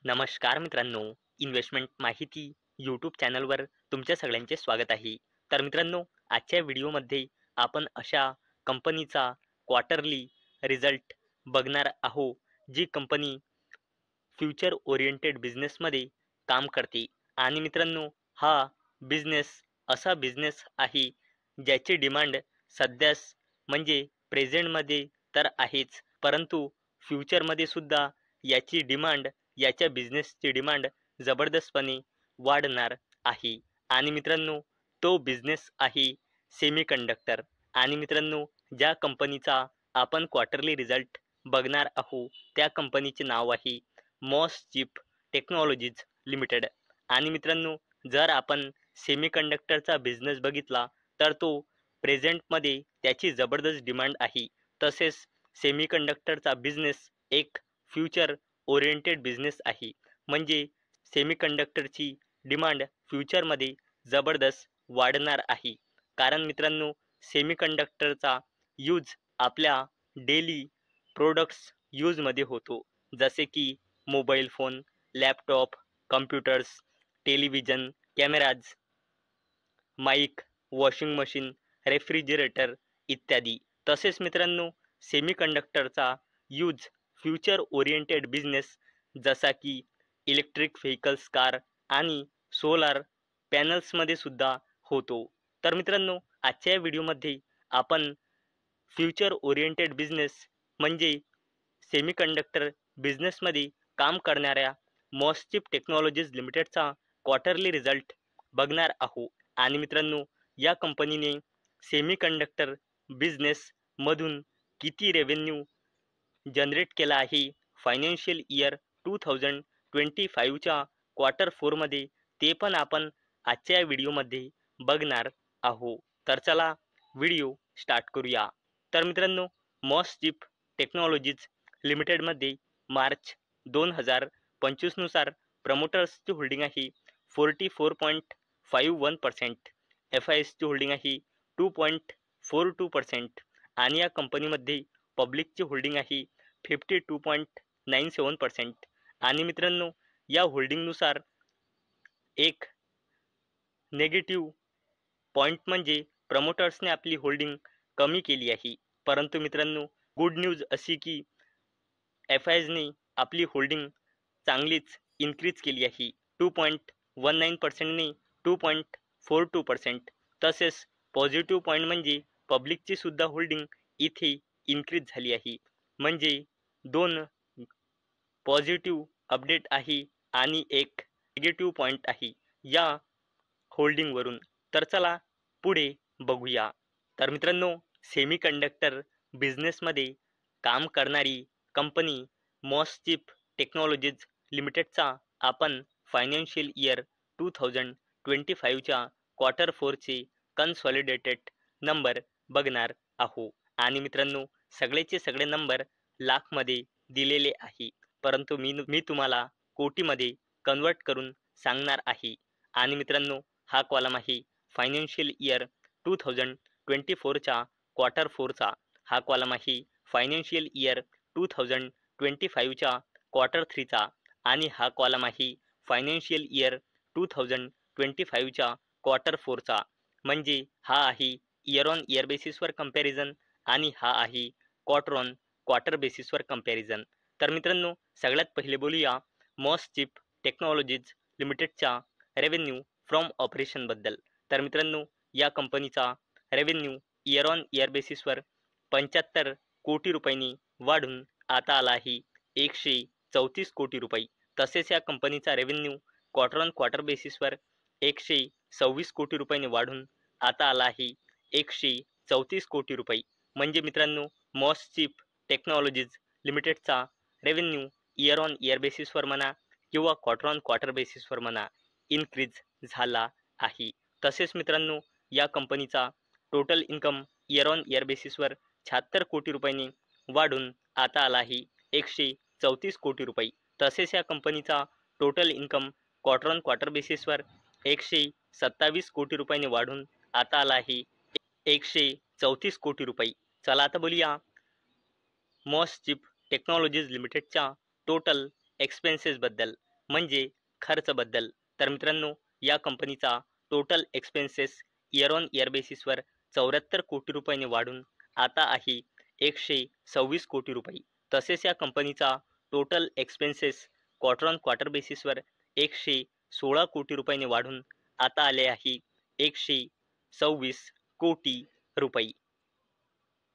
नमस्कार मित्रांनो, इन्व्हेस्टमेंट माहिती यूट्यूब चॅनलवर तुमच्या सगळ्यांचे स्वागत आहे. तर मित्रांनो, आजच्या व्हिडिओमध्ये आपण अशा कंपनीचा क्वार्टरली रिझल्ट बघणार आहोत, जी कंपनी फ्युचर ओरिएंटेड बिझनेसमध्ये काम करते. आणि मित्रांनो, हा बिझनेस असा बिझनेस आहे ज्याची डिमांड सध्यास म्हणजे प्रेझेंटमध्ये तर आहेच, परंतु फ्युचरमध्ये सुद्धा याची डिमांड याच्या बिझनेसची डिमांड जबरदस्तपणे वाढणार आहे. आणि मित्रांनो, तो बिझनेस आहे सेमीकंडक्टर. आणि मित्रांनो, ज्या कंपनीचा आपण क्वार्टरली रिझल्ट बघणार आहोत त्या कंपनीचे नाव आहे मॉस चिप टेक्नॉलॉजीज लिमिटेड. आणि मित्रांनो, जर आपण सेमीकंडक्टरचा बिझनेस बघितला तर तो प्रेझेंटमध्ये त्याची जबरदस्त डिमांड आहे. तसेच सेमीकंडक्टरचा बिझनेस एक फ्युचर ओरिएंटेड बिझनेस आहे. म्हणजे सेमीकंडक्टरची डिमांड फ्युचरमध्ये जबरदस्त वाढणार आहे. कारण मित्रांनो, सेमीकंडक्टरचा यूज आपल्या डेली प्रोडक्ट्स यूजमध्ये होतो. जसे की mobile phone, laptop, computers, television, cameras, mic, washing machine, refrigerator इत्यादी. तसेच मित्रांनो, सेमीकंडक्टरचा यूज फ्युचर ओरिएंटेड बिझनेस जसा की इलेक्ट्रिक व्हेकल्स, कार आणि सोलार पॅनल्समध्ये सुद्धा होतो. तर मित्रांनो, आजच्या या व्हिडिओमध्ये आपण फ्युचर ओरिएंटेड बिझनेस म्हणजे सेमीकंडक्टर बिझनेसमध्ये काम करणाऱ्या मॉसचिप टेक्नॉलॉजीज लिमिटेडचा क्वार्टरली रिझल्ट बघणार आहोत. आणि मित्रांनो, या कंपनीने सेमीकंडक्टर बिझनेसमधून किती रेव्हेन्यू जनरेट केला आहे फायनान्शियल इयर 2025च्या क्वार्टर फोरमध्ये, ते पण आपण आजच्या व्हिडिओमध्ये बघणार आहोत. तर चला व्हिडिओ स्टार्ट करूया. तर मित्रांनो, मॉस चिप टेक्नॉलॉजीज लिमिटेडमध्ये मार्च 2025 नुसार प्रमोटर्सची होल्डिंग आहे 44.51%, एफ आय एसची होल्डिंग आहे 2.42% आणि या कंपनीमध्ये पब्लिकची होल्डिंग आहे 52.97%. आणि मित्रांनो, या होल्डिंगनुसार एक नेगेटिव्ह पॉईंट म्हणजे प्रमोटर्सने आपली होल्डिंग कमी केली आहे. परंतु मित्रांनो, गुड न्यूज अशी की एफ आय एसने आपली होल्डिंग चांगलीच इन्क्रीज केली आहे 2.19%ने 2.42%. तसेच पॉझिटिव्ह पॉईंट म्हणजे पब्लिकची सुद्धा होल्डिंग इथे इन्क्रीज झाली आहे. म्हणजे दोन पॉझिटिव्ह अपडेट आहे आणि एक निगेटिव्ह पॉईंट आहे या होल्डिंगवरून. तर चला पुढे बघूया. तर मित्रांनो, सेमीकंडक्टर बिझनेसमध्ये काम करणारी कंपनी मॉसचिप टेक्नॉलॉजीज लिमिटेडचा आपण फायनान्शियल इयर 2025च्या क्वार्टर फोरचे कन्सॉलिडेटेड नंबर बघणार आहोत. आणि मित्रांनो, सगळेचे सगळे नंबर लाखमध्ये दिलेले आहे, परंतु मी तुम्हाला कोटीमध्ये कन्वर्ट करून सांगणार आहे. आणि मित्रांनो, हा कॉलम आहे फायनान्शियल इयर 2024च्या क्वार्टर फोरचा, हा कॉलम आहे फायनान्शियल इयर 2025च्या क्वार्टर थ्रीचा आणि हा कॉलम आहे फायनान्शियल इयर 2025च्या क्वार्टर फोरचा. म्हणजे हा आहे इयर ऑन इयर बेसिसवर कंपॅरिझन आणि हा आहे क्वार्टर ऑन क्वार्टर बेसिसवर कंपॅरिझन. तर मित्रांनो, सगळ्यात पहिले बोलूया मॉसचिप टेक्नॉलॉजीज लिमिटेडच्या रेव्हेन्यू फ्रॉम ऑपरेशनबद्दल. तर मित्रांनो, या कंपनीचा रेव्हेन्यू इयर ऑन इयर बेसिसवर 75 कोटी रुपयांनी वाढून आता आला आहे 134 कोटी रुपये. तसेच या कंपनीचा रेव्हेन्यू क्वार्टर ऑन क्वार्टर बेसिसवर 126 कोटी रुपयांनी वाढून आता आला आहे 134 कोटी रुपये. म्हणजे मित्रांनो, मॉसचिप टेक्नॉलॉजीज लिमिटेडचा रेव्हेन्यू इयर ऑन इयर बेसिसवर म्हणा किंवा क्वार्टर ऑन क्वार्टर बेसिसवर म्हणा इन्क्रीज झाला आहे. तसेच मित्रांनो, या कंपनीचा total income year on year बेसिसवर 76 कोटी रुपयांनी वाढून आता आला आहे 134 कोटी रुपये. तसेच या कंपनीचा total income quarter on quarter बेसिसवर 127 कोटी रुपयांनी वाढून आता आला आहे 134 कोटी रुपये. चला आता बोलूया मॉसचिप टेक्नॉलॉजीज लिमिटेडच्या टोटल एक्सपेन्सेसबद्दल. म्हणजे खर्चबद्दल. तर मित्रांनो, या कंपनीचा total expenses year on year बेसिसवर 74 कोटी रुपयांनी वाढून आता आहे 126 कोटी रुपये. तसेच या कंपनीचा total expenses quarter on quarter बेसिसवर 116 कोटी रुपयांनी वाढून आता आले आहे 126 कोटी रुपये.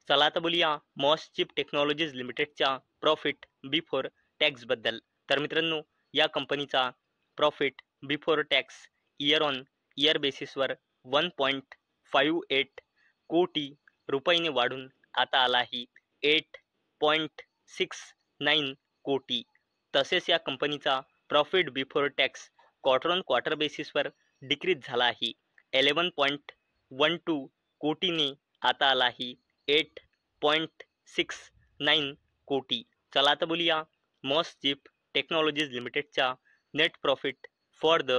चला आता बोलूया मॉसचिप टेक्नॉलॉजीज लिमिटेडच्या प्रॉफिट बिफोर टॅक्स बद्दल. तर मित्रांनो, या कंपनीचा profit before tax year on year बेसिसवर 1.58 कोटी रुपयांनी वाढून आता आला आहे 8.69 कोटी. तसेच या कंपनीचा profit before tax quarter on quarter बेसिसवर डिक्रीज झाला आहे 11.12 कोटीने आता आला आहे 8.69 कोटी. चला आता बोलूया मॉसचिप टेक्नॉलॉजीज लिमिटेडच्या net profit for the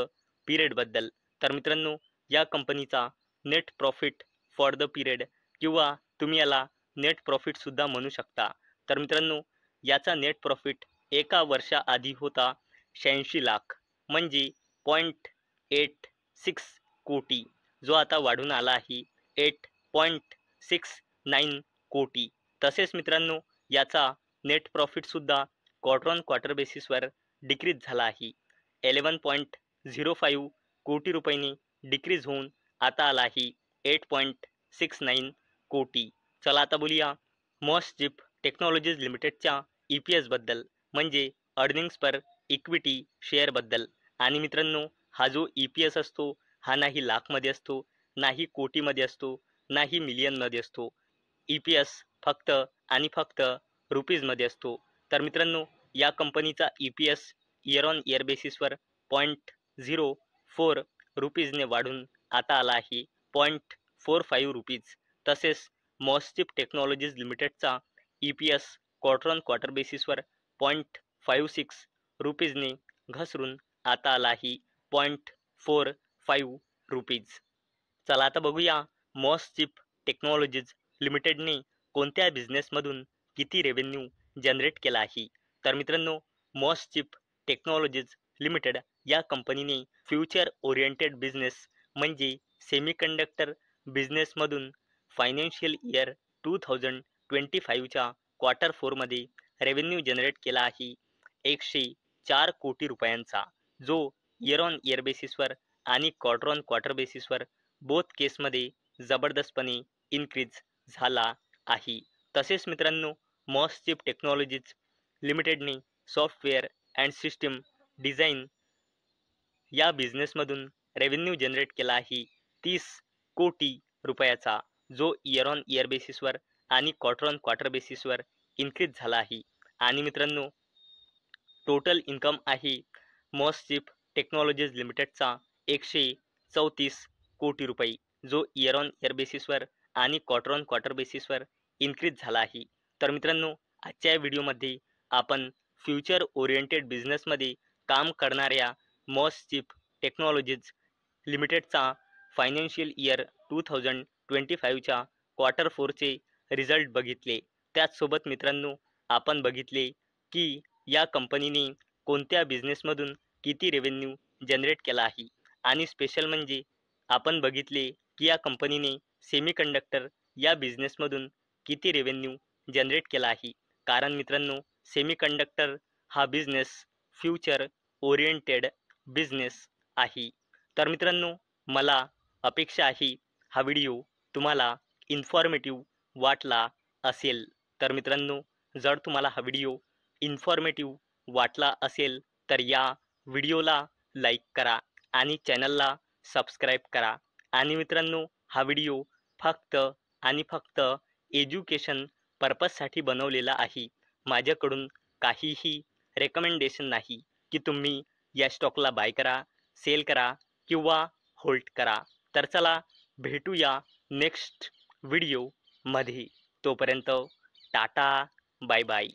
period बद्दल. तर मित्रांनो, या कंपनीचा net profit for the period किंवा तुम्ही याला नेट प्रॉफिट सुद्धा म्हणू शकता. तर मित्रांनो, याचा नेट प्रॉफिट एका वर्षाआधी होता 86 लाख म्हणजे 0.86 कोटी, जो आता वाढून आला आहे 8.69 कोटी. तसेच मित्रांनो, याचा नेट प्रॉफिट सुद्धा क्वार्टर ऑन क्वार्टर बेसिसवर डिक्रीज झाला आहे 11.05 कोटी रुपयांनी डिक्रीज होऊन आता आला आहे 8.69 कोटी. चला आता बोलूया मॉसचिप टेक्नॉलॉजीज लिमिटेडच्या EPS बद्दल म्हणजे अर्निंग्स पर इक्विटी शेअर बद्दल. आणि मित्रांनो, हा जो EPS असतो हा नाही लाखमध्ये असतो, नाही कोटीमध्ये असतो, नाही मिलियनमध्ये असतो. EPS फक्त आणि फक्त रुपीजमध्ये असतो. तर मित्रांनो, या कंपनीचा EPS इयर ऑन इयर बेसिसवर 0.04 रुपीजने वाढून आता आला आहे 0.45 रुपीज. तसेच मॉसचिप टेक्नॉलॉजीज लिमिटेडचा EPS क्वार्टर ऑन क्वार्टर बेसिसवर 0.56 रुपीजने घसरून आता आला आहे 0.45 रुपीज. चला आता बघूया मॉसचिप टेक्नॉलॉजीज लिमिटेडने कोणत्या बिझनेसमधून किती रेव्हेन्यू जनरेट केला आहे. तर मित्रांनो, मॉसचिप टेक्नॉलॉजीज लिमिटेड या कंपनीने फ्युचर ओरिएंटेड बिझनेस म्हणजे सेमीकंडक्टर बिझनेसमधून फायनान्शियल इयर 2025च्या क्वार्टर 4मध्ये रेव्हेन्यू जनरेट केला आहे 104 कोटी रुपयांचा, जो इयर ऑन इयर बेसिसवर आणि क्वार्टर ऑन क्वार्टर बेसिसवर बोथ केसमध्ये जबरदस्तपणे इन्क्रीज झाला आहे. तसेच मित्रांनो, मॉसचिप टेक्नॉलॉजीज लिमिटेडने सॉफ्टवेअर अँड सिस्टीम डिझाईन या बिझनेसमधून रेव्हेन्यू जनरेट केला आहे 30 कोटी रुपयाचा, जो इयर ऑन इयर बेसिसवर आणि क्वार्टर ऑन क्वार्टर बेसिसवर इन्क्रीज झाला आहे. आणि मित्रांनो, टोटल इन्कम आहे मॉसचिप टेक्नॉलॉजीज लिमिटेडचा 134 कोटी रुपये, जो इयर ऑन इयर बेसिसवर आणि क्वार्टर ऑन क्वार्टर बेसिसवर इन्क्रीज झाला आहे. तर मित्रांनो, आजच्या व्हिडिओमध्ये आपण फ्युचर ओरिएंटेड बिझनेसमध्ये काम करणाऱ्या मॉसचिप टेक्नॉलॉजीज लिमिटेडचा फायनान्शियल इयर 2025च्या क्वार्टर 4चे रिझल्ट बघितले. त्याचसोबत मित्रांनो, आपण बघितले की या कंपनीने कोणत्या बिझनेसमधून किती रेव्हेन्यू जनरेट केला आहे. आणि स्पेशल म्हणजे आपण बघितले की या कंपनीने सेमीकंडक्टर या बिझनेसमधून किती रेव्हेन्यू जनरेट केला आहे. कारण मित्रांनो, सेमीकंडक्टर हा बिझनेस फ्युचर ओरिएंटेड बिझनेस आहे. तर मित्रांनो, मला अपेक्षा आहे हा व्हिडिओ तुम्हाला इन्फॉर्मेटिव्ह वाटला असेल. तर मित्रांनो, जर तुम्हाला हा व्हिडिओ इन्फॉर्मेटिव्ह वाटला असेल तर या व्हिडिओला लाईक करा आणि चॅनलला सबस्क्राईब करा. आणि मित्रांनो, हा व्हिडिओ फक्त आणि फक्त एज्युकेशन पर्पजसाठी बनवलेला आहे. माझ्याकडून काहीही रेकमेंडेशन नाही की तुम्ही या स्टॉकला बाय करा, सेल करा किंवा होल्ड करा. तर चला भेटूया नेक्स्ट व्हिडिओमध्ये. तोपर्यंत टाटा, बाय बाय.